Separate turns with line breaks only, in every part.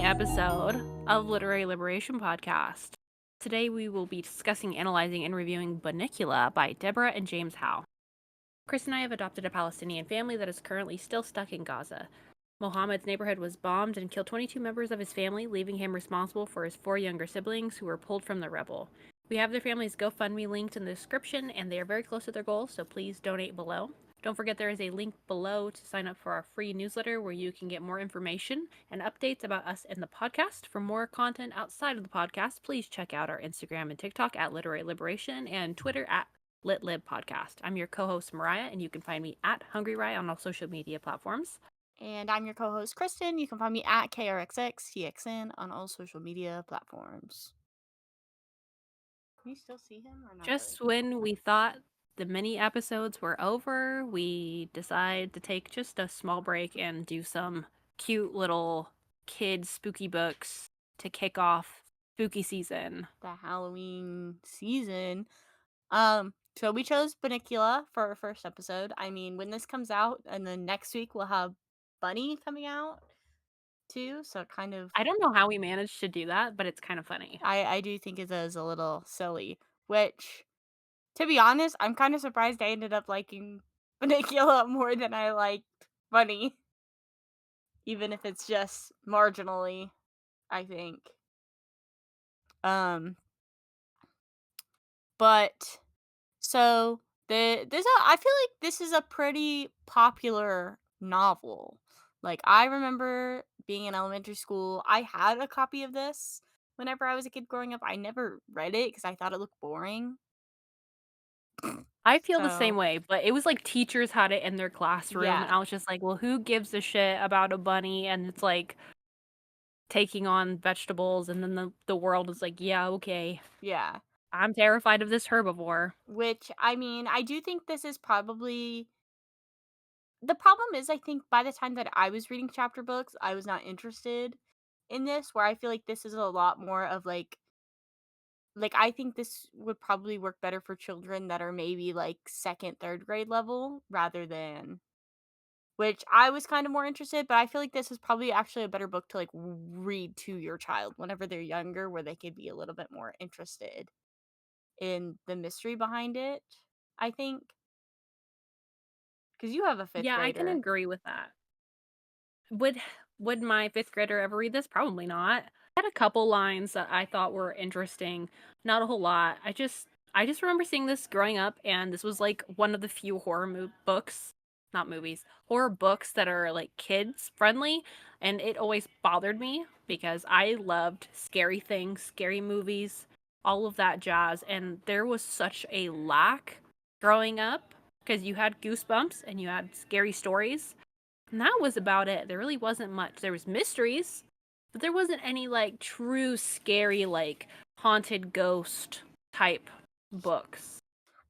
episode of Literary Liberation Podcast. Today we will be discussing, analyzing, and reviewing Bunnicula by Deborah and James Howe. Kristen and I have adopted a Palestinian family that is currently still stuck in Gaza. Mohammed's neighborhood was bombed and killed 22 members of his family, leaving him responsible for his 4 younger siblings who were pulled from the rebel. We have their family's GoFundMe linked in the description, and they are very close to their goal, so please donate below. Don't forget there is a link below to sign up for our free newsletter where you can get more information and updates about us and the podcast. For more content outside of the podcast, please check out our Instagram and TikTok at Literary Liberation and Twitter at LitLib Podcast. I'm your co-host Mariah, and you can find me at Hungry Rye on all social media platforms.
And I'm your co-host, Kristen. You can find me at KRXXTXN on all social media platforms. Can you still see him or not
Just
really?
when we thought the mini episodes were over, we decided to take just a small break and do some cute little kids spooky books to kick off spooky season.
The Halloween season. So we chose Bunnicula for our first episode. I mean, when this comes out, and then next week we'll have Bunny coming out too. So it kind of,
I don't know how we managed to do that, but it's kind of funny.
I do think it is a little silly. Which, to be honest, I'm kind of surprised I ended up liking Bunnicula more than I liked Bunny, even if it's just marginally. I think. Um, but so I feel like this is a pretty popular novel. Like I remember being in elementary school, I had a copy of this whenever I was a kid growing up. I never read it because I thought it looked boring.
I feel the same
So
way, but it was like teachers had it in their classroom,
yeah,
and I was just like, well, who gives a shit about a bunny? And it's like taking on vegetables, and then the world is like, yeah, okay.
yeah.
I'm terrified of this herbivore.
Which I mean, I do think this is probably the problem is I think by the time that I was reading chapter books, I was not interested in this, where I feel like this is a lot more of like I think this would probably work better for children that are maybe like second, third grade level rather than, which I was kind of more interested, but I feel like this is probably actually a better book to like read to your child whenever they're younger, where they could be a little bit more interested in the mystery behind it. I think because you have a fifth
Yeah, I can
grader.
agree with that. Would would my 5th grader ever read this? Probably not. I had a couple lines that I thought were interesting, not a whole lot. I just remember seeing this growing up, and this was like one of the few books, not movies, horror books that are like kids friendly, and it always bothered me because I loved scary things, scary movies, all of that jazz, and there was such a lack growing up because you had Goosebumps and you had scary stories, and that was about it. There really wasn't much. There was mysteries, but there wasn't any like true scary like haunted ghost type books.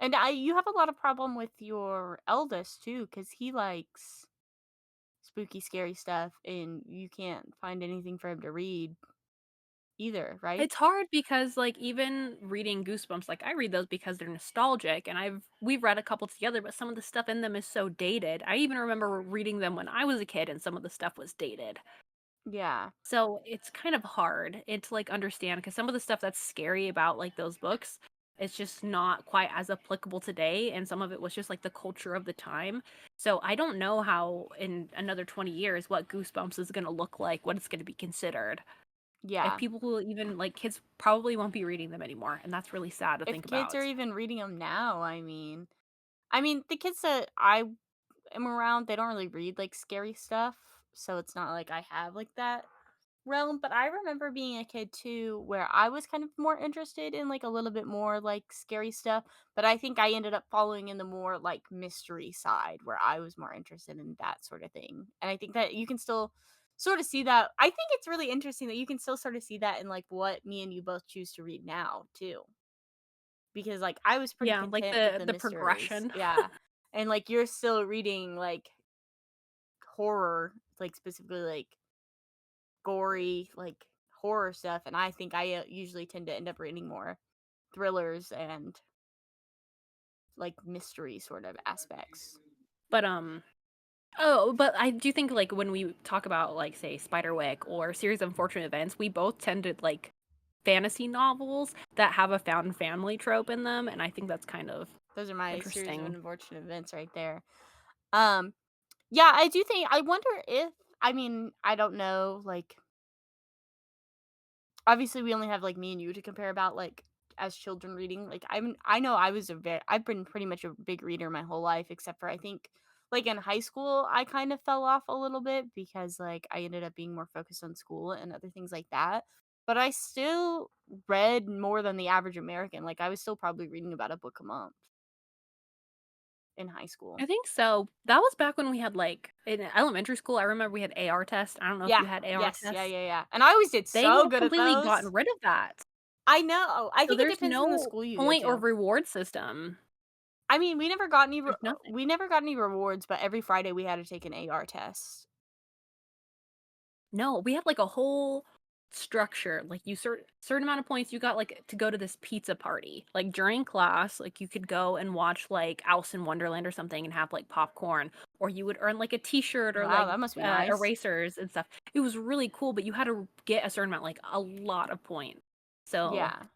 And you have a lot of problem with your eldest too, because he likes spooky, scary stuff, and you can't find anything for him to read either, right?
It's hard because like even reading Goosebumps, like I read those because they're nostalgic and we've read a couple together, but some of the stuff in them is so dated. I even remember reading them when I was a kid and some of the stuff was dated.
Yeah.
So it's kind of hard. It's like understand because some of the stuff that's scary about like those books, it's just not quite as applicable today. And some of it was just like the culture of the time. So I don't know how in another 20 years what Goosebumps is going to look like, what it's going to be considered. If
Yeah.
people will even like kids probably won't be reading them anymore. And that's really sad to
If
think
kids are
about.
even reading them now, I mean, the kids that I am around, they don't really read like scary stuff, so it's not like I have like that realm. But I remember being a kid too, where I was kind of more interested in like a little bit more like scary stuff. But I think I ended up following in the more like mystery side, where I was more interested in that sort of thing. And I think that you can still sort of see that. I think it's really interesting that you can still sort of see that in like what me and you both choose to read now too, because like I was pretty
Yeah, like
content with
the
the
the
mysteries.
progression.
Yeah. And like you're still reading like horror, like specifically like gory like horror stuff, and I think I usually tend to end up reading more thrillers and like mystery sort of aspects.
But Oh, but I do think, like, when we talk about, like, say, Spiderwick or Series of Unfortunate Events, we both tend to like fantasy novels that have a found family trope in them, and I think that's kind of
Those are my series of
interesting.
unfortunate events right there. Um, yeah, I do think I wonder if I mean, I don't know, like obviously we only have like me and you to compare about like as children reading. Like I know I've been pretty much a big reader my whole life except for I think like in high school I kind of fell off a little bit because like I ended up being more focused on school and other things like that. But I still read more than the average American. Like I was still probably reading about a book a month in high school.
I think so. That was back when we had, like in elementary school, I remember we had AR tests. I don't know if
Yeah.
you had AR
Yes. Yeah,
tests.
yeah, yeah. And I always did
They
so
have
good at
completely gotten
those.
rid of that.
I know. I
So
think it
there's
depends on the
no
school you go
point or
to.
reward system.
I mean,
There's nothing.
we never got any rewards, but every Friday we had to take an AR test.
No, we had, like, a whole structure, like, you certain amount of points, you got, like, to go to this pizza party. Like, during class, like, you could go and watch, like, Alice in Wonderland or something and have, like, popcorn, or you would earn, like, a T-shirt or,
Wow,
like,
that must be nice.
erasers and stuff. It was really cool, but you had to get a certain amount, like, a lot of points. So
Yeah.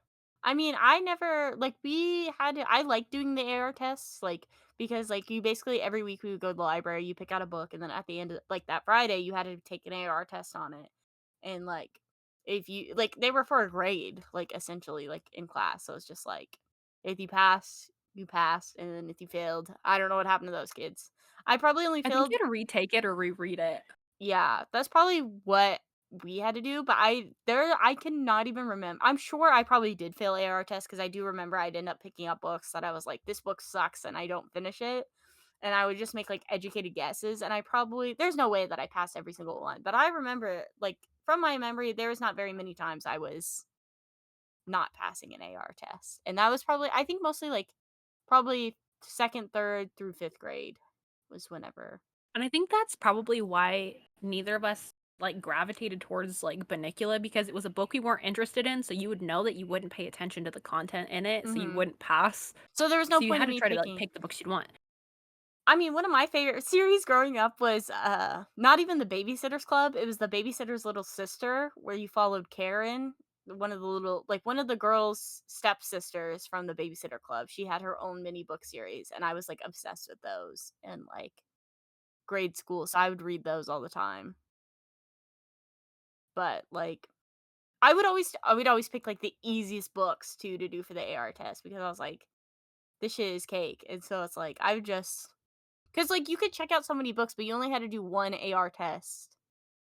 I mean, I never like we had to I like doing the AR tests because like you basically every week we would go to the library, you pick out a book and then at the end of like that Friday you had to take an AR test on it. And like if you like they were for a grade like essentially like in class. So it's just like if you pass, you passed and then if you failed, I don't know what happened to those kids. I probably only
I think
failed.
you had to retake it or reread it.
Yeah, that's probably what we had to do, but I cannot even remember. I'm sure I probably did fail AR test because I do remember I'd end up picking up books that I was like, "This book sucks," and I don't finish it, and I would just make, like, educated guesses, and I probably there's no way that I passed every single one, but I remember, like, from my memory, there was not very many times I was not passing an AR test, and that was probably I think mostly, like, probably 2nd, 3rd through 5th grade was whenever.
And I think that's probably why neither of us, like, gravitated towards, like, Bunnicula because it was a book we weren't interested in, so you would know that you wouldn't pay attention to the content in it, so you
Mhm.
wouldn't pass.
So there was no
So you
point
had
in
to
me
try to, like,
picking.
pick the books you'd want.
I mean, one of my favorite series growing up was, not even The Babysitter's Club, it was The Babysitter's Little Sister, where you followed Karen, one of the girls' stepsisters from The Babysitter Club. She had her own mini book series, and I was, like, obsessed with those in, like, grade school, so I would read those all the time. But, like, I would always pick, like, the easiest books too to do for the AR test because I was like, "This shit is cake," and so it's like, I would just 'cause, like, you could check out so many books, but you only had to do 1 AR test.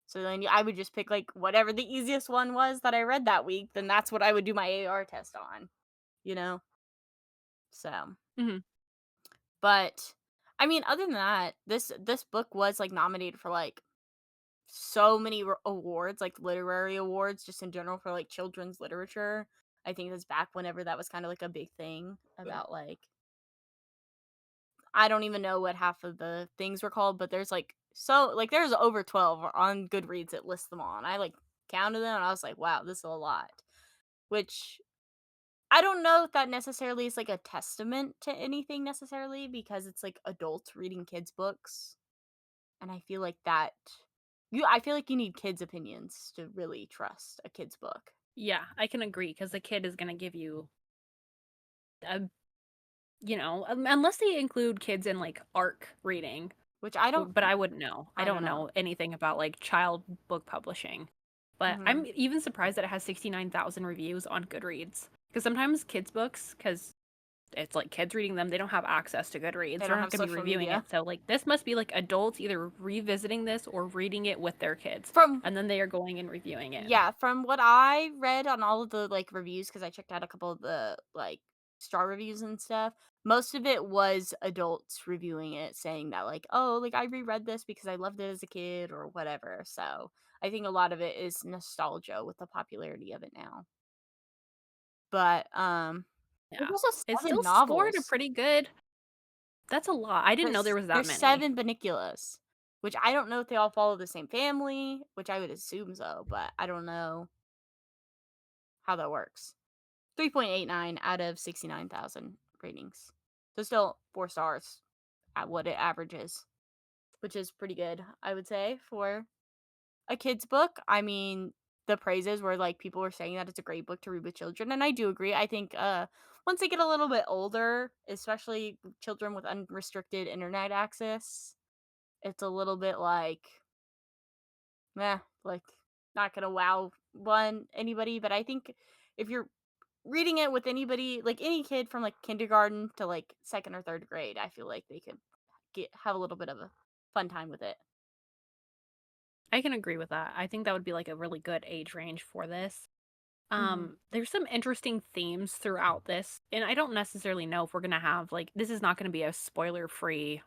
So then I would just pick, like, whatever the easiest one was that I read that week, then that's what I would do my AR test on, you know? So,
Mhm.
but, I mean, other than that, this book was, like, nominated for, like, so many r awards, like, literary awards just in general for, like, children's literature. I think that's back whenever that was kinda, like, a big thing about, like I don't even know what half of the things were called, but there's over 12 on Goodreads that lists them all. And I like counted them and I was like, wow, this is a lot. Which I don't know if that necessarily is like a testament to anything necessarily because it's like adults reading kids' books. And I feel like you need kids' opinions to really trust a kid's book.
Yeah, I can agree because the kid is gonna give you a unless they include kids in, like, ARC reading,
Which I don't
but I wouldn't know. I
I don't
don't
know.
know anything about, like, child book publishing. But
Mhm.
I'm even surprised that it has 69,000 reviews on Goodreads. Because sometimes kids' books, because it's, like, kids reading them, they don't have access to Goodreads.
They
They're
don't
not
have
gonna be
social
reviewing
media.
it, so, like, this must be, like, adults either revisiting this or reading it with their kids,
From
and then they are going and reviewing it.
Yeah, from what I read on all of the, like, reviews, because I checked out a couple of the, like, star reviews and stuff, most of it was adults reviewing it saying that, like, "Oh, like, I reread this because I loved it as a kid," or whatever, so, I think a lot of it is nostalgia with the popularity of it now. But, there's
Yeah.
also
It
7
still scored a
novels.
pretty good that's a lot. I didn't know there was that
There's
many.
7 Bunniculas, which I don't know if they all follow the same family, which I would assume so, but I don't know how that works. 3.89 out of 69,000 ratings. So still 4 stars at what it averages. which is pretty good, I would say, for a kid's book. I mean, the praises were like people were saying that it's a great book to read with children, and I do agree. I think once they get a little bit older, especially children with unrestricted internet access, it's a little bit like meh, like not gonna wow one anybody. But I think if you're reading it with anybody, like any kid from like kindergarten to like second or third grade, I feel like they could get have a little bit of a fun time with it.
I can agree with that. I think that would be like a really good age range for this.
Hmm.
There's some interesting themes throughout this, and I don't necessarily know if we're gonna have like this is not gonna be a spoiler free.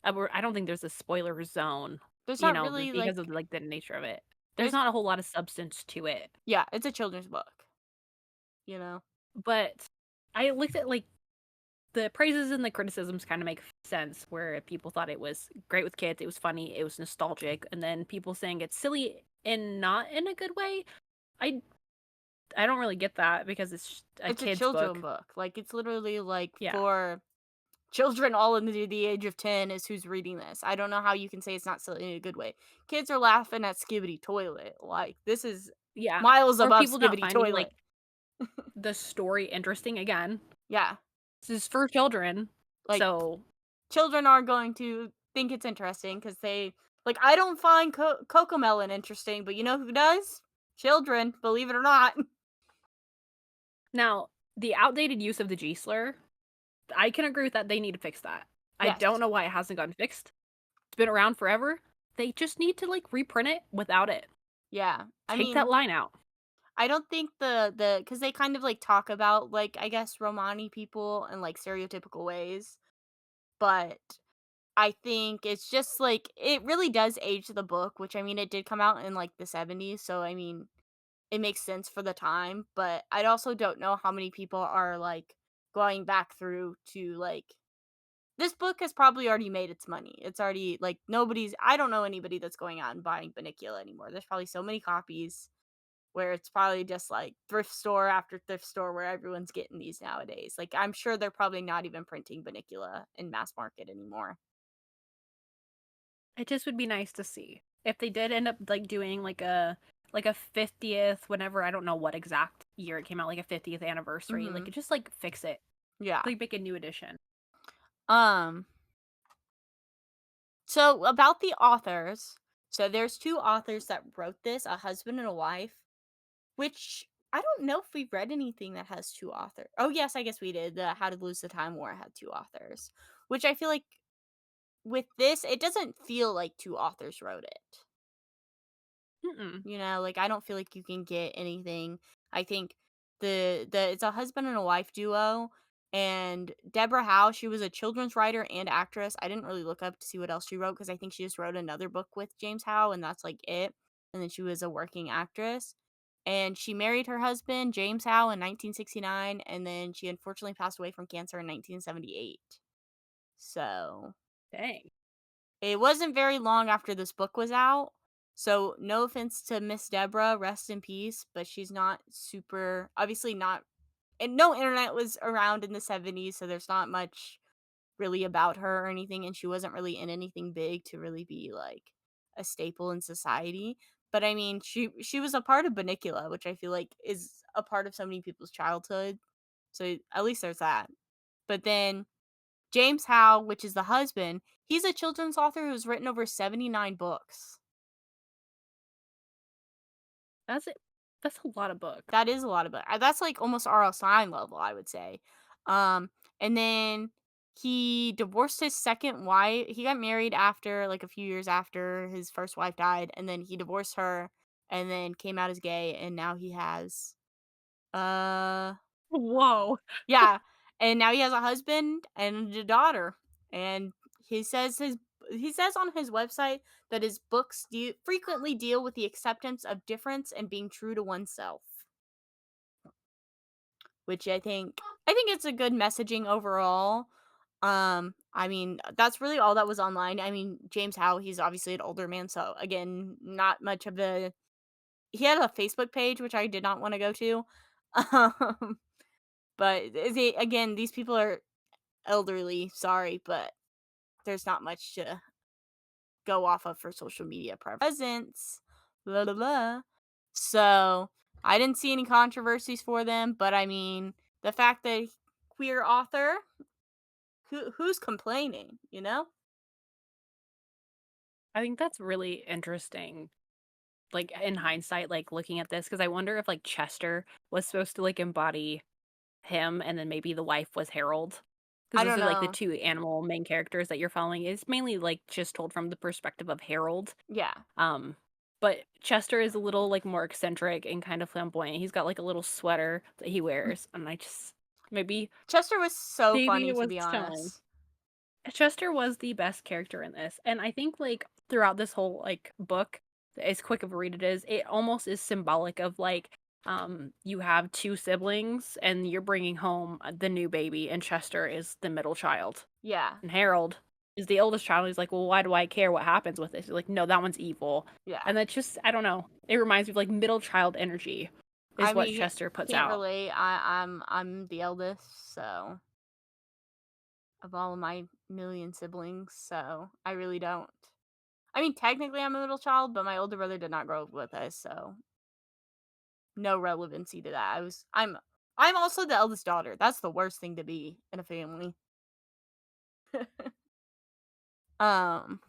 I don't think there's a spoiler zone,
There's not really
because
like
of like the nature of it. There's
there's
not a whole lot of substance to it,
yeah, it's a children's book, you know.
but I looked at like the praises and the criticisms kind of make sense. Where people thought it was great with kids, it was funny, it was nostalgic, and then people saying it's silly and not in a good way. I I don't really get that because it's a
It's a
kid's
children
book.
book. Like it's literally like
Yeah.
for children all under the age of 10 is who's reading this. I don't know how you can say it's not silly in a good way. Kids are laughing at Skibbity Toilet. Like this is
Yeah.
miles
Or
above
people not
Skibbity
finding,
Toilet.
like, the story interesting again.
Yeah.
This is for children,
Like
so
children are going to think it's interesting cuz they like I don't find Cocoa Melon interesting, but you know who does? Children, believe it or not.
now, the outdated use of the G slur, I can agree with that, they need to fix that. I don't
Yes.
know why it hasn't gotten fixed. It's been around forever. They just need to, like, reprint it without it.
Yeah. I
Take that
mean,
line out.
I don't think cuz they kind of like talk about like I guess Romani people in like stereotypical ways, but I think it's just like it really does age the book, which I mean it did come out in like the 70s, so I mean it makes sense for the time, but I also don't know how many people are like going back through to like this book has probably already made its money. It's already like nobody's I don't know anybody that's going out and buying Bunnicula anymore. There's probably so many copies where it's probably just like thrift store after thrift store where everyone's getting these nowadays. Like I'm sure they're probably not even printing Bunnicula in mass market anymore.
It just would be nice to see. If they did end up, like, doing, like a 50th, whenever I don't know what exact year it came out, like a 50th anniversary, like,
Mhm.
just, like, fix it.
Yeah.
Like, make a new edition.
Um so about the authors. So there's two authors that wrote this, a husband and a wife, which I don't know if we've read anything that has two authors. Oh yes, I guess we did. The How to Lose the Time War had two authors, which I feel like with this it doesn't feel like two authors wrote it.
Mm-mm.
You know, like I don't feel like you can get anything. I think the it's a husband and a wife duo, and Deborah Howe, she was a children's writer and actress. I didn't really look up to see what else she wrote because I think she just wrote another book with James Howe and that's like it. And then she was a working actress. And she married her husband, James Howe, in 1969, and then she unfortunately passed away from cancer in 1978. So,
Dang.
it wasn't very long after this book was out. So, no offense to Miss Deborah, rest in peace, but she's not super obviously not and no internet was around in the 70s, so there's not much really about her or anything and she wasn't really in anything big to really be like a staple in society. But I mean, she was a part of Bunnicula, which I feel like is a part of so many people's childhood. So, at least there's that. But then James Howe, which is the husband, he's a children's author who's written over 79 books.
That's it. That's a lot of book.
That is a lot of books. That's like almost R.L. Stein level, I would say. And then he divorced his second wife. He got married after like a few years after his first wife died, and then he divorced her and then came out as gay and now he has uh
Whoa.
yeah, and now he has a husband and a daughter. And he says his he says on his website that his books frequently deal with the acceptance of difference and being true to oneself, which I think it's a good messaging overall. I mean, that's really all that was online. I mean, James Howe, he's obviously an older man, so again, not much of a he had a Facebook page which I did not want to go to. Um, but again, these people are elderly, sorry, but there's not much to go off of for social media presence. Blah, blah, blah. So I didn't see any controversies for them, but I mean, the fact that queer author, who's complaining, you know?
I think that's really interesting, like, in hindsight, like, looking at this, because I wonder if, like, Chester was supposed to, like, embody him, and then maybe the wife was Harold, because
I
those
don't
are, like, the
know.
2 animal main characters that you're following. It's mainly, like, just told from the perspective of Harold,
Yeah.
um, but Chester is a little, like, more eccentric and kind of flamboyant. He's got, like, a little sweater that he wears, and I just
Chester was so
maybe
funny,
it
to
was
be
time.
honest.
Chester was the best character in this, and I think, like, throughout this whole, like, book, as quick of a read it almost is symbolic of, like, you have 2 siblings, and you're bringing home, the new baby, and Chester is the middle child,
Yeah.
and Harold is the oldest child. He's like, "Well, why do I care what happens with this?" He's like, "No, that one's evil."
Yeah.
And that's just I don't know, it reminds me of, like, middle child energy
I
is what
mean,
Chester puts
can't
out.
relate. I'm the eldest, so of all of my million siblings, so I really don't. I mean, technically I'm a middle child, but my older brother did not grow up with us, so no relevancy to that. I'm also the eldest daughter. That's the worst thing to be in a family. um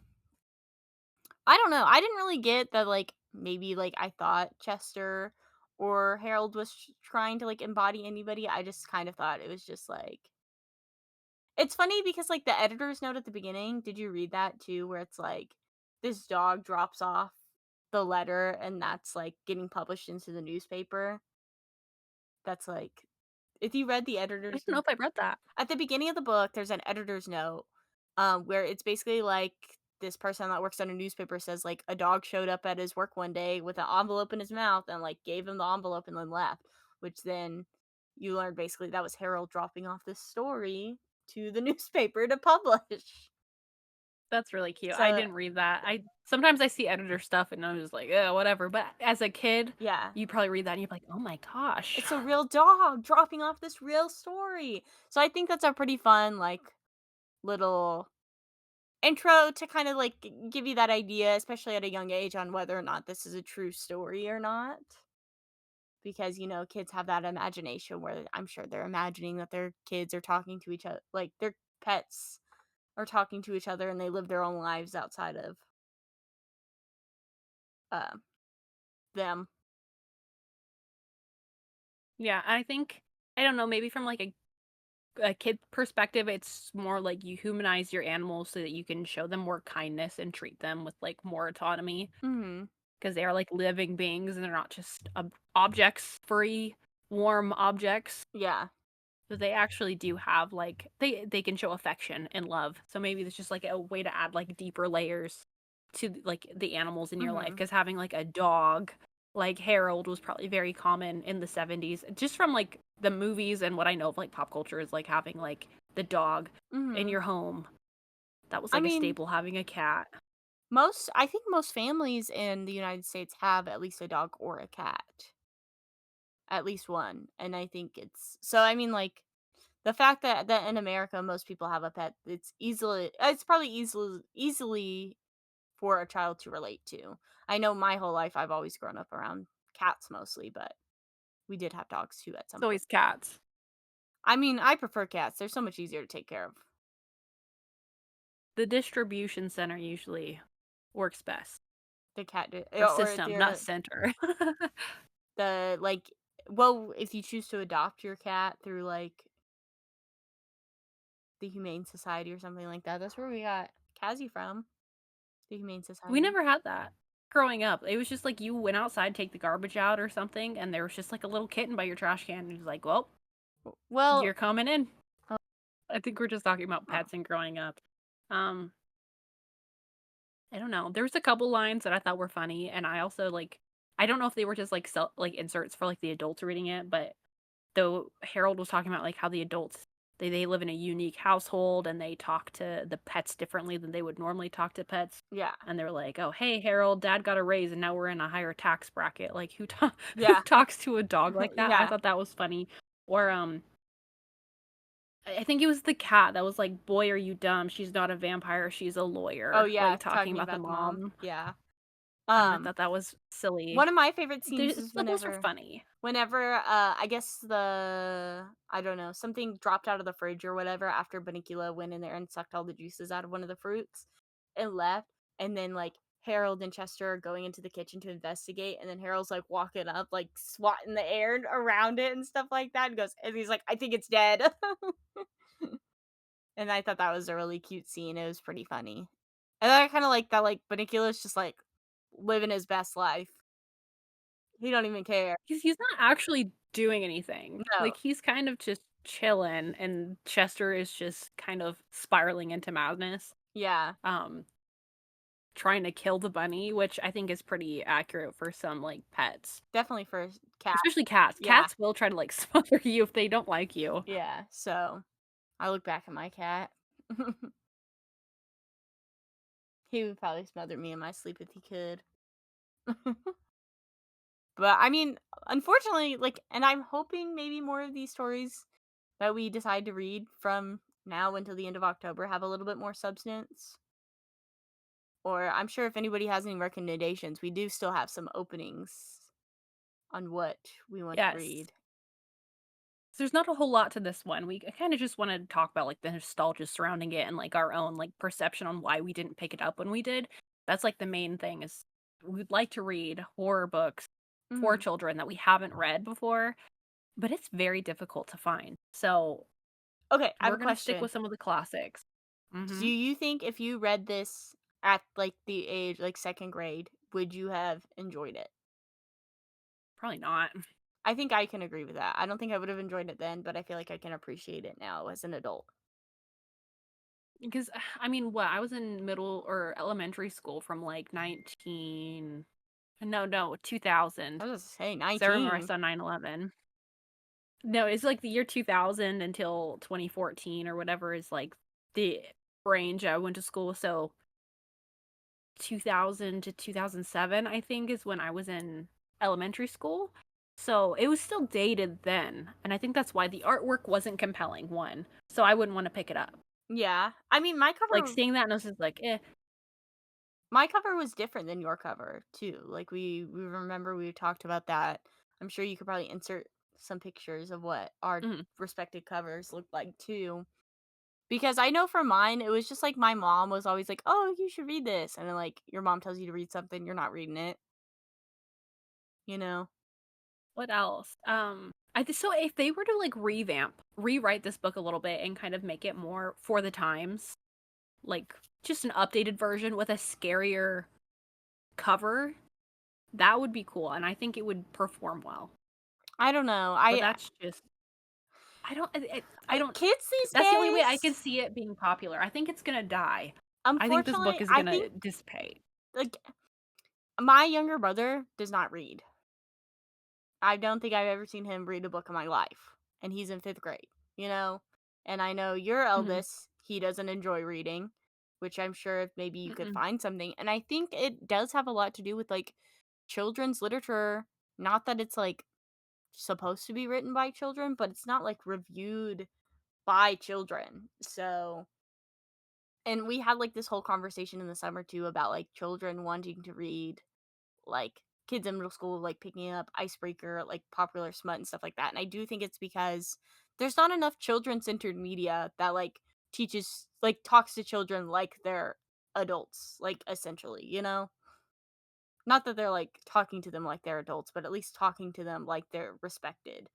I don't know. I didn't really get that, like, maybe, like, I thought Chester or Harold was trying to, like, embody anybody. I just kind of thought it was just like, it's funny because, like, the editor's note at the beginning, did you read that too? Where it's like, this dog drops off the letter and that's, like, getting published into the newspaper. That's like, if you read the
I
editor's
don't know if I read that.
at the beginning of the book, there's an editor's note, where it's basically like this person that works on a newspaper says like a dog showed up at his work one day with an envelope in his mouth and like gave him the envelope and then left. Which then you learned basically that was Harold dropping off this story to the newspaper to publish.
That's really cute. I
So
didn't read that. I sometimes I see editor stuff and I'm just like, "Oh, whatever." But as a kid,
yeah,
you probably read that and you're like, "Oh my gosh."
it's a real dog dropping off this real story. So I think that's a pretty fun like little intro to kind of like give you that idea, especially at a young age, on whether or not this is a true story or not. Because, kids have that imagination where I'm sure they're imagining that their kids are talking to each other, like their pets are talking to each other and they live their own lives outside of uh, them.
Yeah, I think I don't know, maybe from like a kid perspective, it's more like you humanize your animals so that you can show them more kindness and treat them with like more autonomy
Hmm.
because they are like living beings and they're not just objects, free, warm objects.
Yeah.
But they actually do have like they can show affection and love. So maybe it's just like a way to add like deeper layers to like the animals in your life
Hmm.
because having like a dog like Harold was probably very common in the 70s. Just from like the movies and what I know of like pop culture is like having like the dog in
Hmm.
your home. That was
I
like a
mean,
staple having a cat.
I think most families in the United States have at least a dog or a cat, at least one. And I think I mean, like, the fact that in America most people have a pet, it's probably easily for a child to relate to. I know my whole life I've always grown up around cats mostly, but we did have dogs too at
It's
some point.
always cats.
I mean, I prefer cats. They're so much easier to take care of.
The distribution center usually works best. Or
Or if
system, not
you're
center.
the like, well, if you choose to adopt your cat through like the Humane Society or something like that, that's where we got Cassie from. The Humane
We
Society.
never had that growing up. It was just like you went outside, take the garbage out or something, and there was just like a little kitten by your trash can. And it was like, well,
Well,
you're coming in. I think we're just talking about
oh,
pets and growing up. Um, I don't know. There was a couple lines that I thought were funny, and I also like. I don't know if they were just like like inserts for like the adults reading it, but though Harold was talking about like how the adults they live in a unique household and they talk to the pets differently than they would normally talk to pets.
yeah,
And they're like, "Oh, hey Harold, Dad got a raise and now we're in a higher tax bracket." Like who
yeah,
talks to a dog like that? I
yeah,
thought that was funny. Or I think it was the cat that was like, "Boy, are you dumb? She's not a vampire. She's a
Oh,
lawyer."
yeah,
Like talking
talking
about the
about the mom.
mom.
Yeah.
And I
Um,
thought that was silly.
One of my favorite scenes is
Those are funny.
I guess I don't know, something dropped out of the fridge or whatever after Bunnicula went in there and sucked all the juices out of one of the fruits and left, and then, like, Harold and Chester are going into the kitchen to investigate, and then Harold's, like, walking up, like, swatting the air around it and stuff like that, and he's like, "I think it's dead." And I thought that was a really cute scene, it was pretty funny. And then I kinda like that, like, Bunnicula's just, like, living his best life. He don't even care.
He's not actually doing anything.
No.
Like, he's kind of just chilling, and Chester is just kind of spiraling into madness,
Yeah,
um, trying to kill the bunny, which I think is pretty accurate for some, like, pets.
definitely for cat.
Especially cats.
Yeah,
Cats will try to, like, smother you if they don't like you.
yeah, so, I look back at my cat. He would probably smother me in my sleep if he could. But, I mean, unfortunately, like and I'm hoping maybe more of these stories that we decide to read from now until the end of October have a little bit more substance. Or I'm sure if anybody has any recommendations, we do still have some openings on what we want to
Yes.
read.
There's not a whole lot to this one. We kind of just wanted to talk about like the nostalgia surrounding it and like our own like perception on why we didn't pick it up when we did. That's like the main thing is we'd like to read horror books for
Mhm.
children that we haven't read before, but it's very difficult to find. So
Okay, I have
we're
a
gonna stick
question.
with some of the classics.
Do
Mm-hmm.
you think if you read this at, like, the age like, 2nd grade, would you have enjoyed it?
Probably not.
I think I can agree with that. I don't think I would have enjoyed it then, but I feel like I can appreciate it now as an adult.
Because I mean, what I was in middle or elementary school from like 19 no,
I
2000.
was gonna say
Because I remember I
19.
saw 9/11. No, it's like the year 2000 until 2014 or whatever is like the range I went to school. So 2000 to 2007, I think, is when I was in elementary school. So it was still dated then. And I think that's why the artwork wasn't compelling, one. So I wouldn't want to pick it up.
Yeah. I mean,
Like seeing that and I was just like, eh.
my cover was different than your cover too. Like we remember we talked about that. I'm sure you could probably insert some pictures of what our
Mm,
respective covers looked like too. Because I know for mine, it was just like my mom was always like, "Oh, you should read this," and then like your mom tells you to read something, you're not reading it. You know?
what else? So if they were to like rewrite this book a little bit and kind of make it more for the times, like just an updated version with a scarier cover, that would be cool, and I think it would perform well.
I don't know.
But that's just I don't
Kids these
that's the only way I can
days,
see it being popular. I think it's gonna die. I think this book
unfortunately,
is
I
gonna
think
dissipate.
like my younger brother does not read. I don't think I've ever seen him read a book in my life, and he's in 5th grade, you know? And I know your
Mhm.
eldest, he doesn't enjoy reading, which I'm sure if maybe you could
Mm-mm.
find something. And I think it does have a lot to do with like children's literature. Not that it's like supposed to be written by children, but it's not like reviewed by children. So, and we had like this whole conversation in the summer too about like children wanting to read like kids in middle school like picking up icebreaker like popular smut and stuff like that, and I do think it's because there's not enough children centered media that like teaches like talks to children like they're adults, like essentially, you know, not that they're like talking to them like they're adults, but at least talking to them like they're respected.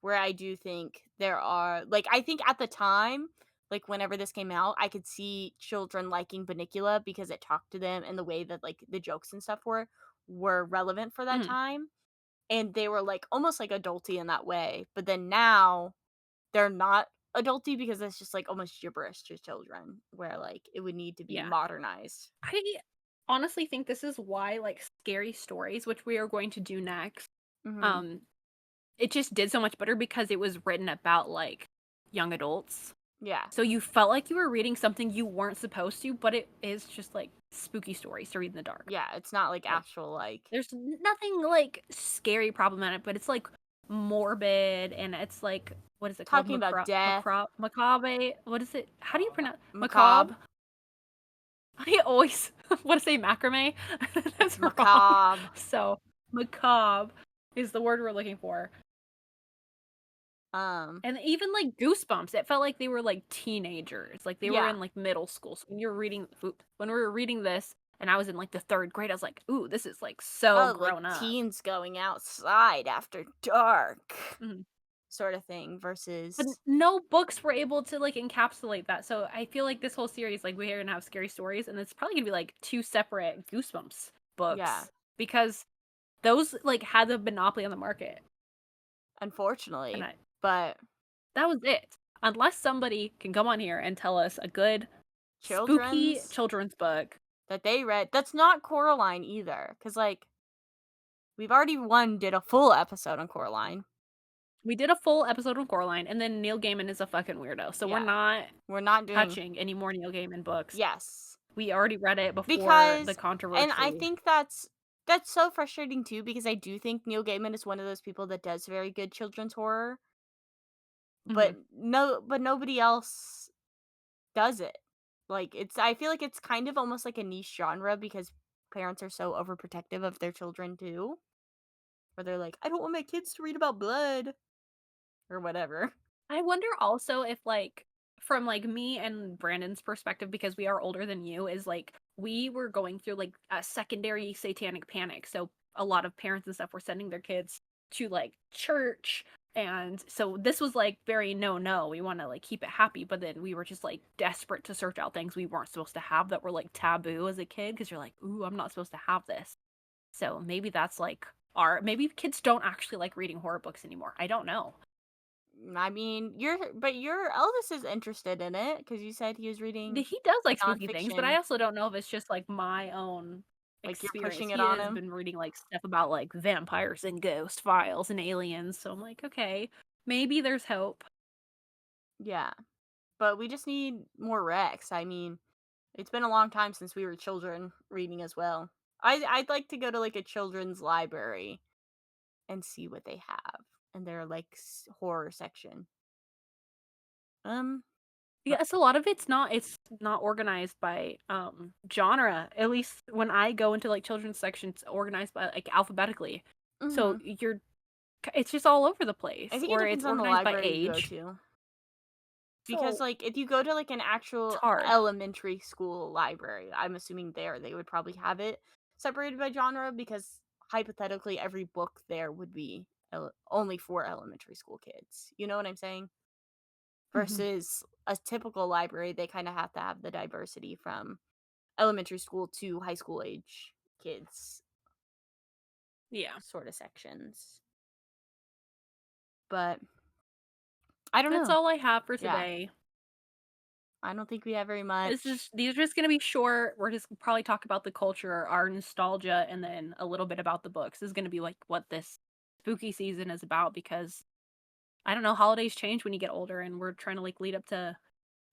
Where I do think there are like I think at the time, like whenever this came out, I could see children liking Bunnicula because it talked to them and the way that like the jokes and stuff were relevant for that
Mhm.
time. And they were like almost like adulty in that way. But then now they're not adulty because it's just like almost gibberish to children where like it would need to be
Yeah.
modernized.
I honestly think this is why like scary stories, which we are going to do next,
Hmm.
um, it just did so much better because it was written about like young adults.
Yeah.
So you felt like you were reading something you weren't supposed to, but it is just like spooky stories to read in the dark.
Yeah. It's not like
Like
actual like
there's nothing like scary problematic, but it's like morbid and it's like what is it called?
Talking about death.
Macabre? What is it? How do you pronounce
Macabre.
macabre? I always want to say macrame.
It's
That's wrong.
macabre.
So macabre is the word we're looking for.
Um,
And even like Goosebumps, it felt like they were like teenagers, like they were
yeah.
in like middle school. So when we were reading this, and I was in like the third grade, I was like, "Ooh, this is like so
Oh, like
grown up."
teens going outside after dark
Mhm.
sort of thing
But
versus
no books were able to like encapsulate that. So I feel like this whole series, like we're gonna have scary stories, and it's probably gonna be like two separate Goosebumps
yeah,
books because those like had the monopoly on the market, and
unfortunately. But
that was it. Unless somebody can come on here and tell us a good spooky
children's
children's book.
that they read that's not Coraline either, because like we've already did a full episode on Coraline.
We did a full episode on Coraline, and then Neil Gaiman is a fucking weirdo. So we're
Yeah,
not
we're not doing
touching any more Neil Gaiman books.
yes
We already read it before the
because and I
controversy.
think that's so frustrating too because I do think Neil Gaiman is one of those people that does very good children's horror,
Hmm.
but nobody else does it. Like I feel like it's kind of almost like a niche genre because parents are so overprotective of their children too. Where they're like, I don't want my kids to read about blood or whatever.
I wonder also if like from like me and Brandon's perspective, because we are older than you, is like we were going through like a secondary satanic panic. So a lot of parents and stuff were sending their kids to like church. And so this was like very no, we want to like keep it happy, but then we were just like desperate to search out things we weren't supposed to have that were like taboo as a kid because you're like, ooh, I'm not supposed to have this. So maybe that's like maybe kids don't actually like reading horror books anymore. I don't know.
I mean, your eldest is interested in it because you said he was reading
He does like spooky things, but I
nonfiction.
also don't know if it's just like my own
Like you're
experience.
pushing it
He
on
has
him.
been reading like stuff about like vampires and ghost files and aliens, so I'm like, okay, maybe there's hope.
Yeah, but we just need more Rex. I mean, it's been a long time since we were children reading as well. I'd like to go to like a children's library and see what they have in their like horror section. But
Yes, a lot of it's not organized by genre. At least when I go into like children's sections, it's organized by like alphabetically. So
mhm.
it's just all over the
I
place,
think it
or
depends
it's
on the
organized by
library you go
age.
to. Because
So
like if you go to like an
it's
actual
hard.
elementary school library, I'm assuming there they would probably have it separated by genre because hypothetically every book there would be only for elementary school kids. You know what I'm saying?
Mhm.
Versus a typical library, they kind of have to have the diversity from elementary school to high school age kids
Yeah.
sort of sections. But I don't
That's
know.
all I have for
Yeah,
today.
I don't think we have very much.
These are just gonna be short. We're just probably talk about the culture, our nostalgia, and then a little bit about the books. This is gonna be like what this spooky season is about because I don't know, holidays change when you get older and we're trying to like lead up to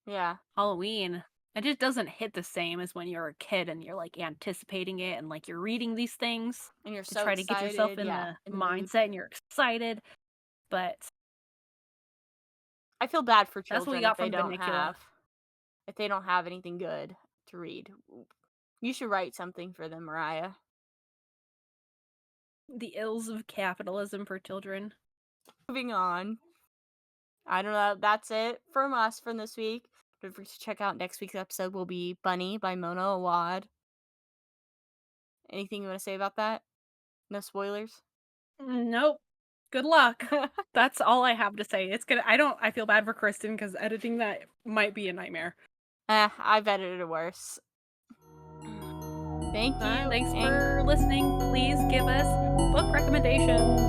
Yeah,
Halloween. It just doesn't hit the same as when you're a kid and you're like anticipating it and like you're reading these things
and you're
to
so
try to get yourself
excited.
in
Yeah,
the
in the mood.
mindset and you're excited. But
I feel bad for
that's what we
children
got from Bunnicula.
if they don't have anything good to read. You should write something for them, Mariah.
The ills of capitalism for children.
Moving on. I don't know. That's it from us from this week. Don't forget to check out next week's episode. Will be Bunny by Mona Awad. Anything you want to say about that? No spoilers.
Nope. Good luck. That's all I have to say. I feel bad for Kristen because editing that might be a nightmare.
I've edited worse. Thank you.
Thanks
And
for listening. Please give us book recommendations.